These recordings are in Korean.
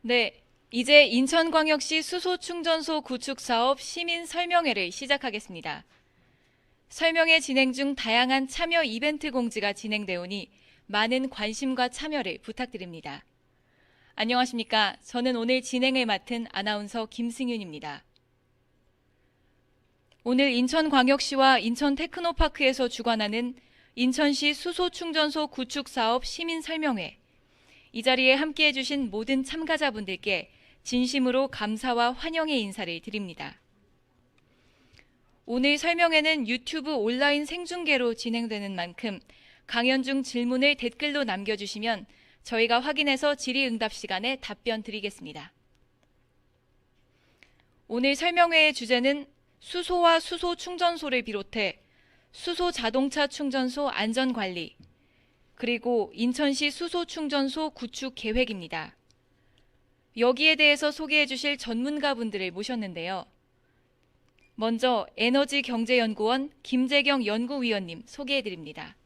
네, 이제 인천광역시 수소충전소 구축 사업 시민 설명회를 시작하겠습니다. 설명회 진행 중 다양한 참여 이벤트 공지가 진행되오니 많은 관심과 참여를 부탁드립니다. 안녕하십니까? 저는 오늘 진행을 맡은 아나운서 김승윤입니다. 오늘 인천광역시와 인천테크노파크에서 주관하는 인천시 수소충전소 구축 사업 시민 설명회. 이 자리에 함께해 주신 모든 참가자분들께 진심으로 감사와 환영의 인사를 드립니다. 오늘 설명회는 유튜브 온라인 생중계로 진행되는 만큼 강연 중 질문을 댓글로 남겨주시면 저희가 확인해서 질의응답 시간에 답변 드리겠습니다. 오늘 설명회의 주제는 수소와 수소 충전소를 비롯해 수소 자동차 충전소 안전관리, 그리고 인천시 수소충전소 구축 계획입니다. 여기에 대해서 소개해 주실 전문가분들을 모셨는데요. 먼저 에너지경제연구원 김재경 연구위원님 소개해 드립니다.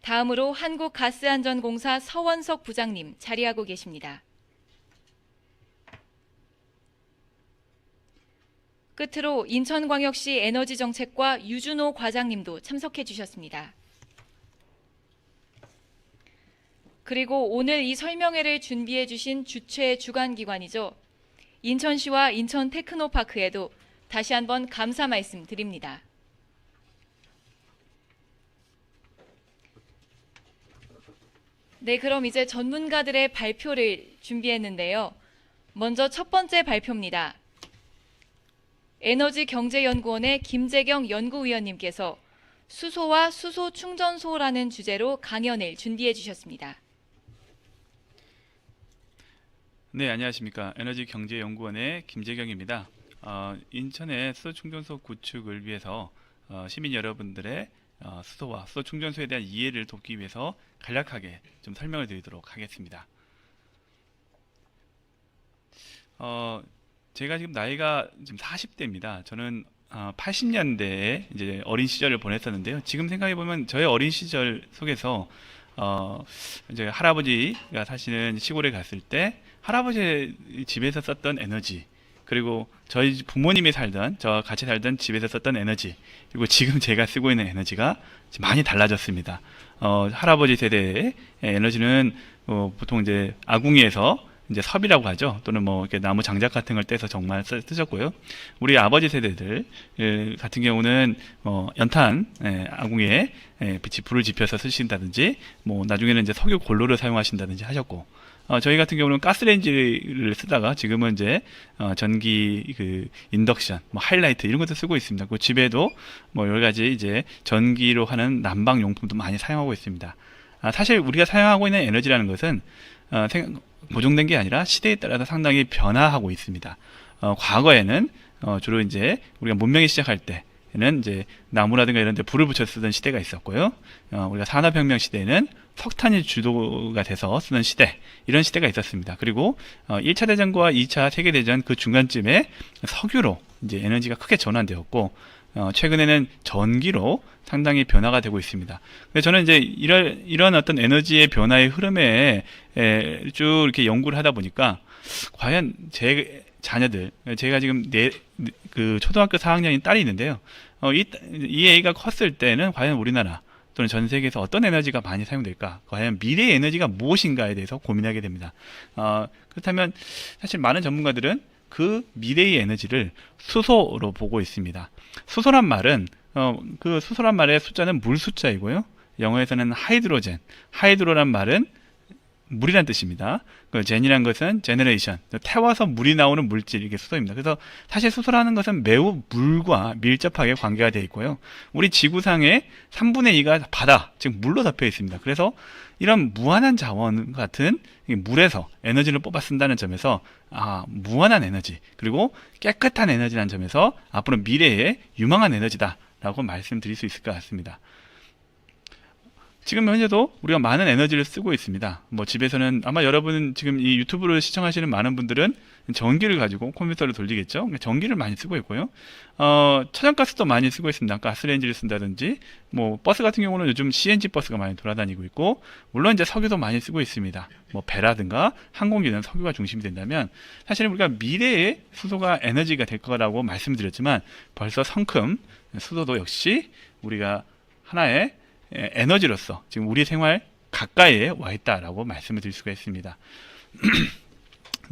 다음으로 한국가스안전공사 서원석 부장님 자리하고 계십니다. 끝으로 인천광역시 에너지정책과 유준호 과장님도 참석해 주셨습니다. 그리고 오늘 이 설명회를 준비해 주신 주최 주관기관이죠. 인천시와 인천테크노파크에도 다시 한번 감사 말씀 드립니다. 네, 그럼 이제 전문가들의 발표를 준비했는데요. 먼저 첫 번째 발표입니다. 에너지경제연구원의 김재경 연구위원님께서 수소와 수소 충전소라는 주제로 강연을 준비해 주셨습니다. 네, 안녕하십니까. 에너지경제연구원의 김재경입니다. 인천의 수소충전소 구축을 위해서 시민 여러분들의 수소와 수소 충전소에 대한 이해를 돕기 위해서 간략하게 좀 설명을 드리도록 하겠습니다. 제가 지금 나이가 지금 40대입니다. 저는 80년대에 이제 어린 시절을 보냈었는데요. 지금 생각해 보면 저의 어린 시절 속에서 이제 할아버지가 사시는 시골에 갔을 때 할아버지 집에서 썼던 에너지, 그리고 저희 부모님이 살던, 저와 같이 살던 집에서 썼던 에너지, 그리고 지금 제가 쓰고 있는 에너지가 많이 달라졌습니다. 할아버지 세대의 에너지는 보통 이제 아궁이에서 이제 섭이라고 하죠. 또는 뭐 이렇게 나무 장작 같은 걸 떼서 정말 쓰셨고요. 우리 아버지 세대들 같은 경우는 연탄 아궁이에 불을 지펴서 쓰신다든지, 뭐 나중에는 이제 석유 골로를 사용하신다든지 하셨고, 저희 같은 경우는 가스레인지를 쓰다가 지금은 이제 전기 그 인덕션, 뭐 하이라이트 이런 것도 쓰고 있습니다. 그 집에도 뭐 여러 가지 이제 전기로 하는 난방 용품도 많이 사용하고 있습니다. 사실 우리가 사용하고 있는 에너지라는 것은 고정된 게 아니라 시대에 따라서 상당히 변화하고 있습니다. 과거에는 주로 이제 우리가 문명이 시작할 때는 이제 나무라든가 이런 데 불을 붙여 쓰던 시대가 있었고요. 우리가 산업혁명 시대에는 석탄이 주도가 돼서 쓰는 시대, 이런 시대가 있었습니다. 그리고 1차 대전과 2차 세계대전 그 중간쯤에 석유로 이제 에너지가 크게 전환되었고, 최근에는 전기로 상당히 변화가 되고 있습니다. 근데 저는 이제 이런 어떤 에너지의 변화의 흐름에 쭉 이렇게 연구를 하다 보니까, 과연 제 자녀들, 제가 지금 그 초등학교 4학년인 딸이 있는데요. 이 애가 컸을 때는 과연 우리나라 또는 전 세계에서 어떤 에너지가 많이 사용될까? 과연 미래의 에너지가 무엇인가에 대해서 고민하게 됩니다. 그렇다면 사실 많은 전문가들은 그 미래의 에너지를 수소로 보고 있습니다. 수소란 말은 그 수소란 말의 숫자는 물 숫자이고요. 영어에서는 하이드로젠, 하이드로란 말은 물이란 뜻입니다. 그 젠이란 것은 제너레이션, 태워서 물이 나오는 물질, 이게 수소입니다. 그래서 사실 수소라는 것은 매우 물과 밀접하게 관계가 되어 있고요. 우리 지구상의 3분의 2가 바다, 즉 물로 덮여 있습니다. 그래서 이런 무한한 자원 같은 물에서 에너지를 뽑아 쓴다는 점에서 무한한 에너지, 그리고 깨끗한 에너지라는 점에서 앞으로 미래의 유망한 에너지다 라고 말씀드릴 수 있을 것 같습니다. 지금 현재도 우리가 많은 에너지를 쓰고 있습니다. 뭐 집에서는 아마 여러분 지금 이 유튜브를 시청하시는 많은 분들은 전기를 가지고 컴퓨터를 돌리겠죠. 그러니까 전기를 많이 쓰고 있고요. 천연가스도 많이 쓰고 있습니다. 가스레인지를 쓴다든지, 뭐 버스 같은 경우는 요즘 CNG 버스가 많이 돌아다니고 있고, 물론 이제 석유도 많이 쓰고 있습니다. 뭐 배라든가 항공기는 석유가 중심이 된다면, 사실은 우리가 미래의 수소가 에너지가 될 거라고 말씀드렸지만, 벌써 성큼 수소도 역시 우리가 하나의 에너지로서 지금 우리 생활 가까이에 와 있다라고 말씀을 드릴 수가 있습니다.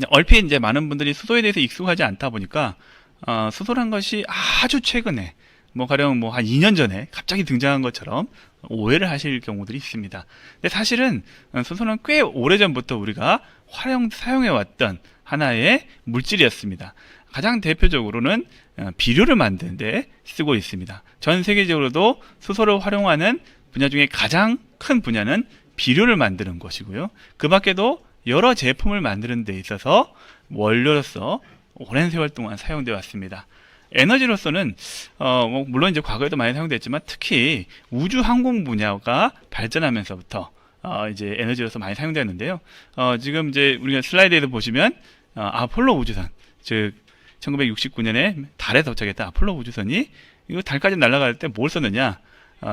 얼핏 이제 많은 분들이 수소에 대해서 익숙하지 않다 보니까 수소란 것이 아주 최근에 뭐 가령 뭐 한 2년 전에 갑자기 등장한 것처럼 오해를 하실 경우들이 있습니다. 근데 사실은 수소는 꽤 오래전부터 우리가 사용해 왔던 하나의 물질이었습니다. 가장 대표적으로는 비료를 만드는 데 쓰고 있습니다. 전 세계적으로도 수소를 활용하는 분야 중에 가장 큰 분야는 비료를 만드는 것이고요. 그 밖에도 여러 제품을 만드는 데 있어서 원료로서 오랜 세월 동안 사용되어 왔습니다. 에너지로서는 뭐 물론 이제 과거에도 많이 사용됐지만 특히 우주 항공 분야가 발전하면서부터 이제 에너지로서 많이 사용되었는데요. 지금 이제 우리가 슬라이드에서 보시면 아폴로 우주선, 즉 1969년에 달에 도착했던 아폴로 우주선이 이거 달까지 날아갈 때 뭘 썼느냐?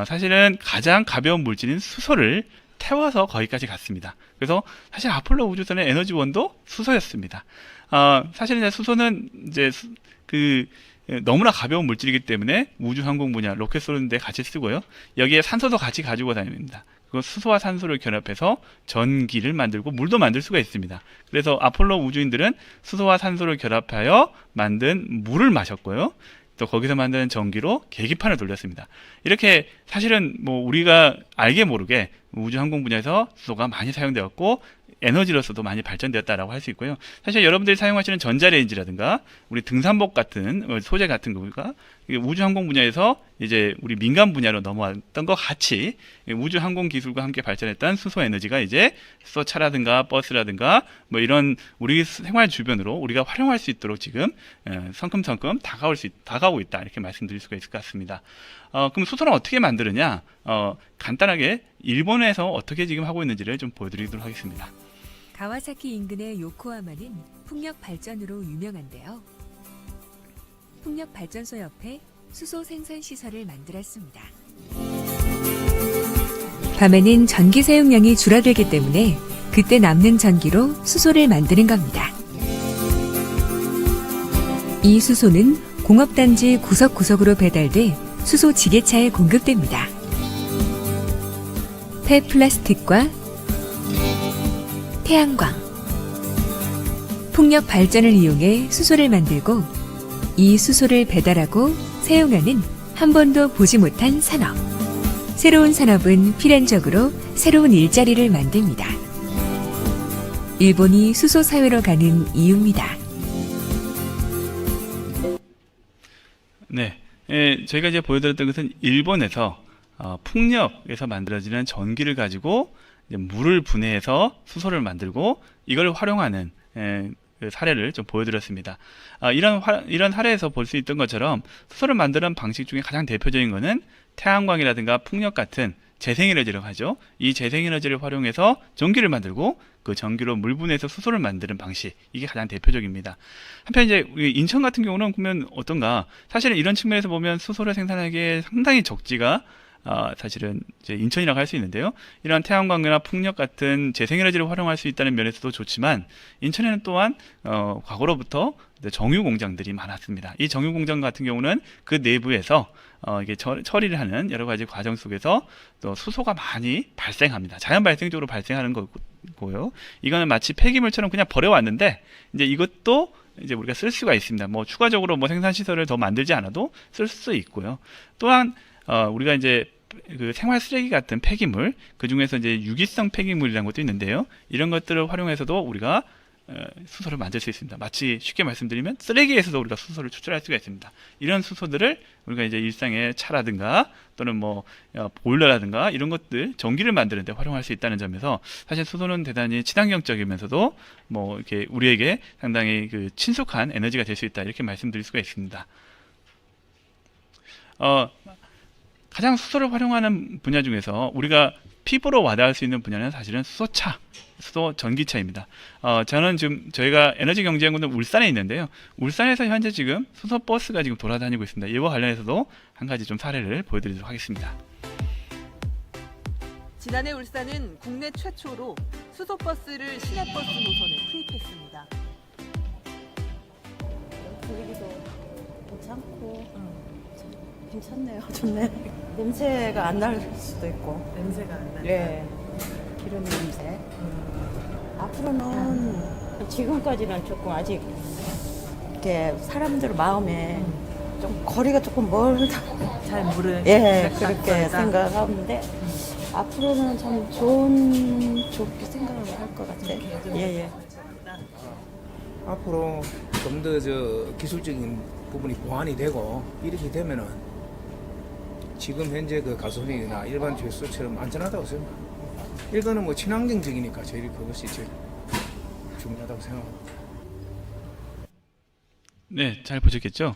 사실은 가장 가벼운 물질인 수소를 태워서 거기까지 갔습니다. 그래서 사실 아폴로 우주선의 에너지원도 수소였습니다. 사실 이제 수소는 이제 너무나 가벼운 물질이기 때문에 우주 항공 분야 로켓 쏘는 데 같이 쓰고요. 여기에 산소도 같이 가지고 다닙니다. 그 수소와 산소를 결합해서 전기를 만들고 물도 만들 수가 있습니다. 그래서 아폴로 우주인들은 수소와 산소를 결합하여 만든 물을 마셨고요. 또 거기서 만드는 전기로 계기판을 돌렸습니다. 이렇게 사실은 뭐 우리가 알게 모르게 우주 항공 분야에서 수소가 많이 사용되었고 에너지로서도 많이 발전되었다라고 할 수 있고요. 사실 여러분들이 사용하시는 전자레인지라든가 우리 등산복 같은 소재 같은 거가 우주 항공 분야에서 이제 우리 민간 분야로 넘어왔던 것 같이 우주 항공 기술과 함께 발전했던 수소 에너지가 이제 수소차라든가 버스라든가 뭐 이런 우리 생활 주변으로 우리가 활용할 수 있도록 지금 성큼성큼 다가오고 있다, 이렇게 말씀드릴 수가 있을 것 같습니다. 그럼 수소는 어떻게 만드느냐? 간단하게 일본에서 어떻게 지금 하고 있는지를 좀 보여드리도록 하겠습니다. 가와사키 인근의 요코하마는 풍력 발전으로 유명한데요. 풍력 발전소 옆에 수소 생산 시설을 만들었습니다. 밤에는 전기 사용량이 줄어들기 때문에 그때 남는 전기로 수소를 만드는 겁니다. 이 수소는 공업단지 구석구석으로 배달돼 수소 지게차에 공급됩니다. 폐플라스틱과 태양광, 풍력 발전을 이용해 수소를 만들고 이 수소를 배달하고 사용하는 한 번도 보지 못한 산업. 새로운 산업은 필연적으로 새로운 일자리를 만듭니다. 일본이 수소 사회로 가는 이유입니다. 네, 저희가 이제 보여드렸던 것은 일본에서 풍력에서 만들어지는 전기를 가지고 이제 물을 분해해서 수소를 만들고 이걸 활용하는 그 사례를 좀 보여드렸습니다. 이런 사례에서 볼 수 있던 것처럼 수소를 만드는 방식 중에 가장 대표적인 것은 태양광이라든가 풍력 같은 재생에너지라고 하죠. 이 재생에너지를 활용해서 전기를 만들고 그 전기로 물 분해해서 수소를 만드는 방식, 이게 가장 대표적입니다. 한편 이제 우리 인천 같은 경우는 보면 어떤가? 사실은 이런 측면에서 보면 수소를 생산하기에 상당히 적지가 사실은 이제 인천이라고 할 수 있는데요. 이런 태양광이나 풍력 같은 재생에너지를 활용할 수 있다는 면에서도 좋지만 인천에는 또한 과거로부터 정유 공장들이 많았습니다. 이 정유 공장 같은 경우는 그 내부에서 이게 처리를 하는 여러 가지 과정 속에서 또 수소가 많이 발생합니다. 자연 발생적으로 발생하는 거고요. 이거는 마치 폐기물처럼 그냥 버려왔는데 이제 이것도 이제 우리가 쓸 수가 있습니다. 뭐 추가적으로 뭐 생산 시설을 더 만들지 않아도 쓸 수 있고요. 또한 우리가 이제 그 생활 쓰레기 같은 폐기물, 그 중에서 이제 유기성 폐기물이라는 것도 있는데요. 이런 것들을 활용해서도 우리가 수소를 만들 수 있습니다. 마치 쉽게 말씀드리면 쓰레기에서도 우리가 수소를 추출할 수가 있습니다. 이런 수소들을 우리가 이제 일상의 차라든가 또는 뭐 보일러라든가 이런 것들 전기를 만드는 데 활용할 수 있다는 점에서 사실 수소는 대단히 친환경적이면서도 뭐 이렇게 우리에게 상당히 그 친숙한 에너지가 될 수 있다, 이렇게 말씀드릴 수가 있습니다. 가장 수소를 활용하는 분야 중에서 우리가 피부로 와닿을 수 있는 분야는 사실은 수소차, 수소 전기차입니다. 저는 지금 저희가 에너지 경제연구원 울산에 있는데요. 울산에서 현재 지금 수소 버스가 지금 돌아다니고 있습니다. 이와 관련해서도 한 가지 좀 사례를 보여드리도록 하겠습니다. 지난해 울산은 국내 최초로 수소버스를 시내버스 노선에 투입했습니다. 분위기도 괜찮고 괜찮네요. 좋네. 냄새가 안 날 수도 있고. 냄새가 안 나요. 예. 기름 냄새. 앞으로는 지금까지는 조금 아직 이렇게 사람들 마음에 좀 거리가 조금 멀다. 잘 모르는 예, 그렇게 생각하는데 앞으로는 참 좋게 생각을 할 것 같아요. 예, 예. 앞으로 좀 더 기술적인 부분이 보완이 되고 이렇게 되면은 지금 현재 그 가솔린이나 일반 주유소처럼 안전하다고 생각합니다. 이거는 뭐 친환경적이니까 저희 그것이 제일 중요하다고 생각합니다. 네, 잘 보셨겠죠?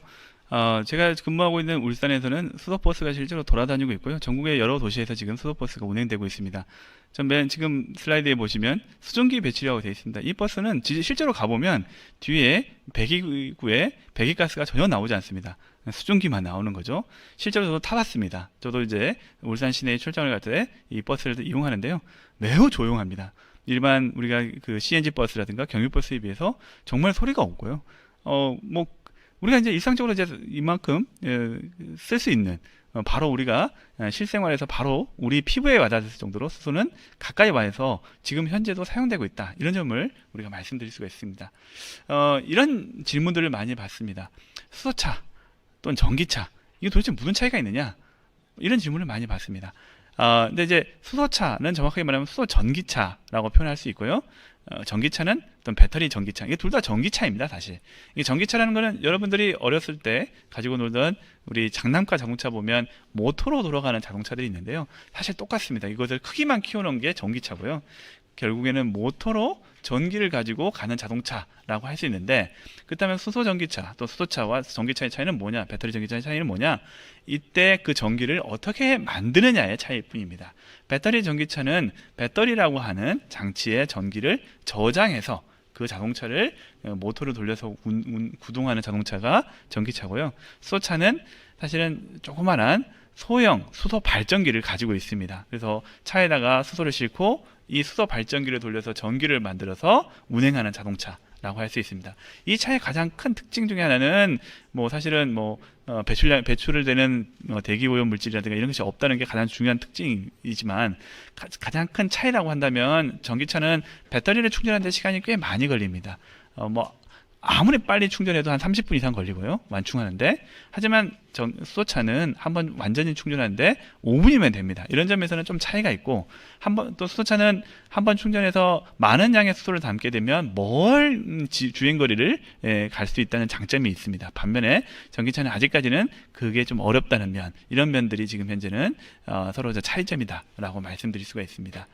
제가 근무하고 있는 울산에서는 수소버스가 실제로 돌아다니고 있고요. 전국의 여러 도시에서 지금 수소버스가 운행되고 있습니다. 지금 슬라이드에 보시면 수증기 배출이라고 되어 있습니다. 이 버스는 실제로 가보면 뒤에 배기구에 배기가스가 전혀 나오지 않습니다. 수증기만 나오는 거죠. 실제로 저도 타봤습니다. 저도 이제 울산 시내에 출장을 갈 때 이 버스를 이용하는데요. 매우 조용합니다. 일반 우리가 그 CNG 버스라든가 경유버스에 비해서 정말 소리가 없고요. 우리가 이제 일상적으로 이제 이만큼 쓸 수 있는 바로 우리가 실생활에서 바로 우리 피부에 와닿을 정도로 수소는 가까이 와서 지금 현재도 사용되고 있다. 이런 점을 우리가 말씀드릴 수가 있습니다. 이런 질문들을 많이 받습니다. 수소차 또는 전기차 이게 도대체 무슨 차이가 있느냐? 이런 질문을 많이 받습니다. 근데 이제 수소차는 정확하게 말하면 수소 전기차라고 표현할 수 있고요. 전기차는 어떤 배터리 전기차. 이게 둘 다 전기차입니다, 사실. 이게 전기차라는 거는 여러분들이 어렸을 때 가지고 놀던 우리 장난감 자동차 보면 모터로 돌아가는 자동차들이 있는데요. 사실 똑같습니다. 이것을 크기만 키워놓은 게 전기차고요. 결국에는 모터로 전기를 가지고 가는 자동차라고 할 수 있는데, 그렇다면 수소 전기차 또 수소차와 전기차의 차이는 뭐냐? 배터리 전기차의 차이는 뭐냐? 이때 그 전기를 어떻게 만드느냐의 차이일 뿐입니다. 배터리 전기차는 배터리라고 하는 장치에 전기를 저장해서 그 자동차를 모터를 돌려서 구동하는 자동차가 전기차고요. 수소차는 사실은 조그만한 소형 수소 발전기를 가지고 있습니다. 그래서 차에다가 수소를 싣고 이 수소 발전기를 돌려서 전기를 만들어서 운행하는 자동차라고 할 수 있습니다. 이 차의 가장 큰 특징 중에 하나는 사실은 배출을 되는 대기오염 물질이라든가 이런 것이 없다는 게 가장 중요한 특징이지만 가장 큰 차이라고 한다면 전기차는 배터리를 충전하는 데 시간이 꽤 많이 걸립니다. 아무리 빨리 충전해도 한 30분 이상 걸리고요. 완충하는데. 하지만 수소차는 한번 완전히 충전하는데 5분이면 됩니다. 이런 점에서는 좀 차이가 있고, 또 수소차는 한번 충전해서 많은 양의 수소를 담게 되면 멀 주행거리를 갈 수 있다는 장점이 있습니다. 반면에 전기차는 아직까지는 그게 좀 어렵다는 면, 이런 면들이 지금 현재는 서로 차이점이다라고 말씀드릴 수가 있습니다.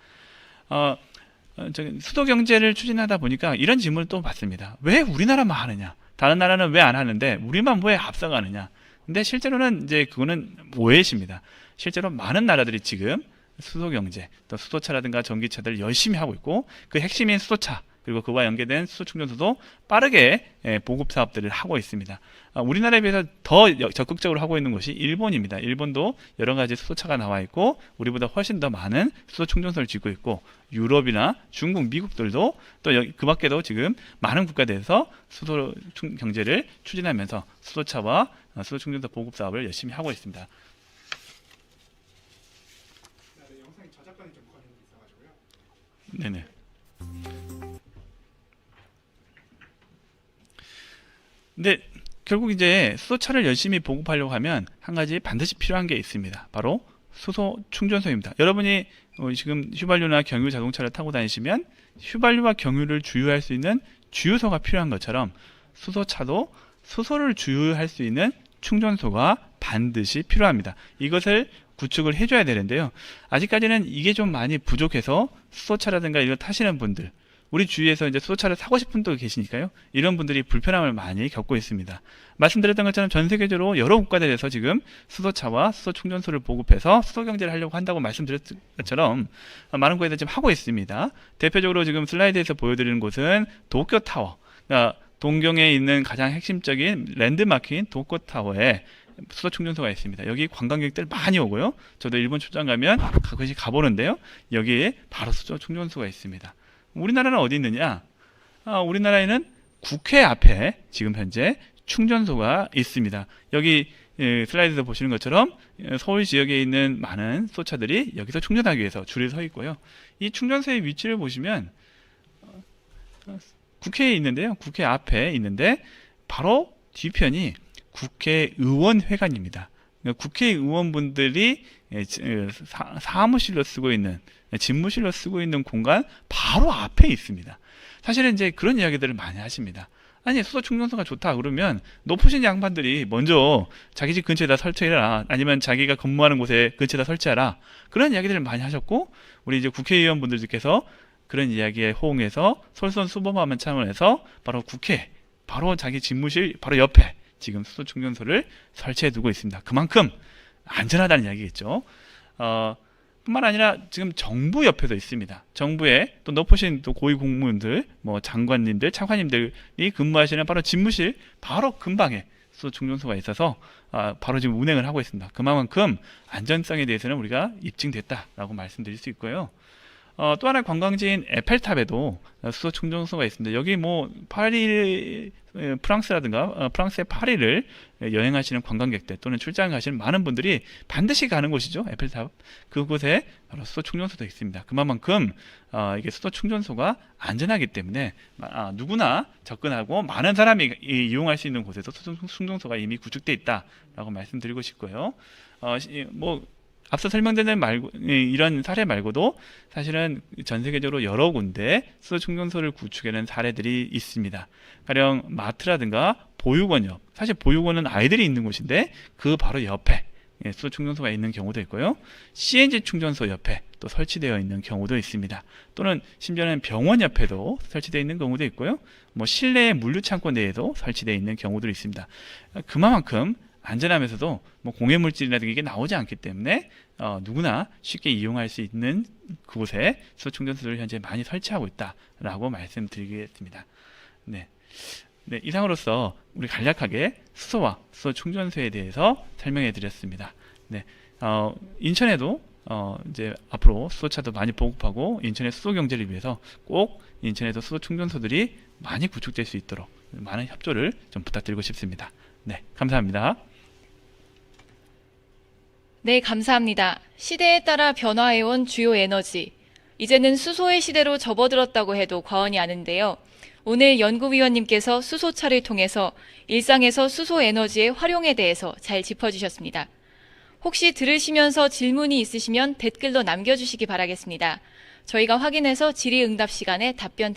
수도 경제를 추진하다 보니까 이런 질문을 또 받습니다. 왜 우리나라만 하느냐? 다른 나라는 왜 안 하는데 우리만 왜 앞서가느냐? 근데 실제로는 이제 그거는 오해십니다. 실제로 많은 나라들이 지금 수도 경제, 또 수소차라든가 전기차들 열심히 하고 있고, 그 핵심인 수소차 그리고 그와 연계된 수소 충전소도 빠르게 보급 사업들을 하고 있습니다. 우리나라에 비해서 더 적극적으로 하고 있는 곳이 일본입니다. 일본도 여러 가지 수소차가 나와 있고 우리보다 훨씬 더 많은 수소 충전소를 짓고 있고, 유럽이나 중국, 미국들도 또 그 밖에도 지금 많은 국가대에서 수소 경제를 추진하면서 수소차와 수소 충전소 보급 사업을 열심히 하고 있습니다. 영상이 저작권이 좀 걸리는 게 있어가지고요. 네네. 근데 결국 이제 수소차를 열심히 보급하려고 하면 한 가지 반드시 필요한 게 있습니다. 바로 수소 충전소입니다. 여러분이 지금 휘발유나 경유 자동차를 타고 다니시면 휘발유와 경유를 주유할 수 있는 주유소가 필요한 것처럼 수소차도 수소를 주유할 수 있는 충전소가 반드시 필요합니다. 이것을 구축을 해줘야 되는데요. 아직까지는 이게 좀 많이 부족해서 수소차라든가 이걸 타시는 분들, 우리 주위에서 이제 수소차를 사고 싶은 분도 계시니까요. 이런 분들이 불편함을 많이 겪고 있습니다. 말씀드렸던 것처럼 전 세계적으로 여러 국가들에서 지금 수소차와 수소 충전소를 보급해서 수소 경제를 하려고 한다고 말씀드렸던 것처럼 많은 곳에서 지금 하고 있습니다. 대표적으로 지금 슬라이드에서 보여드리는 곳은 도쿄타워, 그러니까 동경에 있는 가장 핵심적인 랜드마크인 도쿄타워에 수소 충전소가 있습니다. 여기 관광객들 많이 오고요. 저도 일본 출장 가면 가끔씩 가보는데요. 여기에 바로 수소 충전소가 있습니다. 우리나라는 어디 있느냐? 우리나라에는 국회 앞에 지금 현재 충전소가 있습니다. 여기 슬라이드에서 보시는 것처럼 서울 지역에 있는 많은 수소차들이 여기서 충전하기 위해서 줄을 서 있고요. 이 충전소의 위치를 보시면 국회에 있는데요. 국회 앞에 있는데 바로 뒤편이 국회의원회관입니다. 그러니까 국회의원분들이 사무실로 쓰고 있는, 집무실로 쓰고 있는 공간 바로 앞에 있습니다. 사실은 이제 그런 이야기들을 많이 하십니다. 아니, 수소 충전소가 좋다 그러면 높으신 양반들이 먼저 자기 집 근처에다 설치해라, 아니면 자기가 근무하는 곳에 근처에다 설치하라, 그런 이야기들을 많이 하셨고, 우리 이제 국회의원분들께서 그런 이야기에 호응해서 솔선수범하는 차원에서 바로 국회, 바로 자기 집무실 바로 옆에 지금 수소 충전소를 설치해 두고 있습니다. 그만큼 안전하다는 이야기겠죠. 뿐만 아니라 지금 정부 옆에도 있습니다. 정부에 또 높으신 또 고위 공무원들, 뭐 장관님들, 차관님들이 근무하시는 바로 집무실 바로 근방에 수소 충전소가 있어서 바로 지금 운행을 하고 있습니다. 그만큼 안전성에 대해서는 우리가 입증됐다라고 말씀드릴 수 있고요. 또 하나 관광지인 에펠탑에도 수소 충전소가 있습니다. 여기 뭐 파리, 프랑스라든가 프랑스의 파리를 여행하시는 관광객들 또는 출장 가시는 많은 분들이 반드시 가는 곳이죠. 에펠탑. 그곳에 바로 수소 충전소도 있습니다. 그만큼 이게 수소 충전소가 안전하기 때문에 누구나 접근하고 많은 사람이 이용할 수 있는 곳에서 수소 충전소가 이미 구축되어 있다라고 말씀드리고 싶고요. 앞서 설명드린 이런 사례 말고도 사실은 전 세계적으로 여러 군데 수소 충전소를 구축하는 사례들이 있습니다. 가령 마트라든가 보육원 옆, 사실 보육원은 아이들이 있는 곳인데 그 바로 옆에 수소 충전소가 있는 경우도 있고요. CNG 충전소 옆에 또 설치되어 있는 경우도 있습니다. 또는 심지어는 병원 옆에도 설치되어 있는 경우도 있고요. 뭐 실내 물류창고 내에도 설치되어 있는 경우도 있습니다. 그만큼 안전하면서도 뭐 공해물질이라든가 이게 나오지 않기 때문에 누구나 쉽게 이용할 수 있는 그곳에 수소 충전소를 현재 많이 설치하고 있다라고 말씀드리겠습니다. 네, 이상으로서 우리 간략하게 수소와 수소 충전소에 대해서 설명해 드렸습니다. 네, 인천에도 이제 앞으로 수소차도 많이 보급하고 인천의 수소 경제를 위해서 꼭 인천에도 수소 충전소들이 많이 구축될 수 있도록 많은 협조를 좀 부탁드리고 싶습니다. 네, 감사합니다. 네, 감사합니다. 시대에 따라 변화해온 주요 에너지. 이제는 수소의 시대로 접어들었다고 해도 과언이 아닌데요. 오늘 연구위원님께서 수소차를 통해서 일상에서 수소 에너지의 활용에 대해서 잘 짚어주셨습니다. 혹시 들으시면서 질문이 있으시면 댓글로 남겨주시기 바라겠습니다. 저희가 확인해서 질의응답 시간에 답변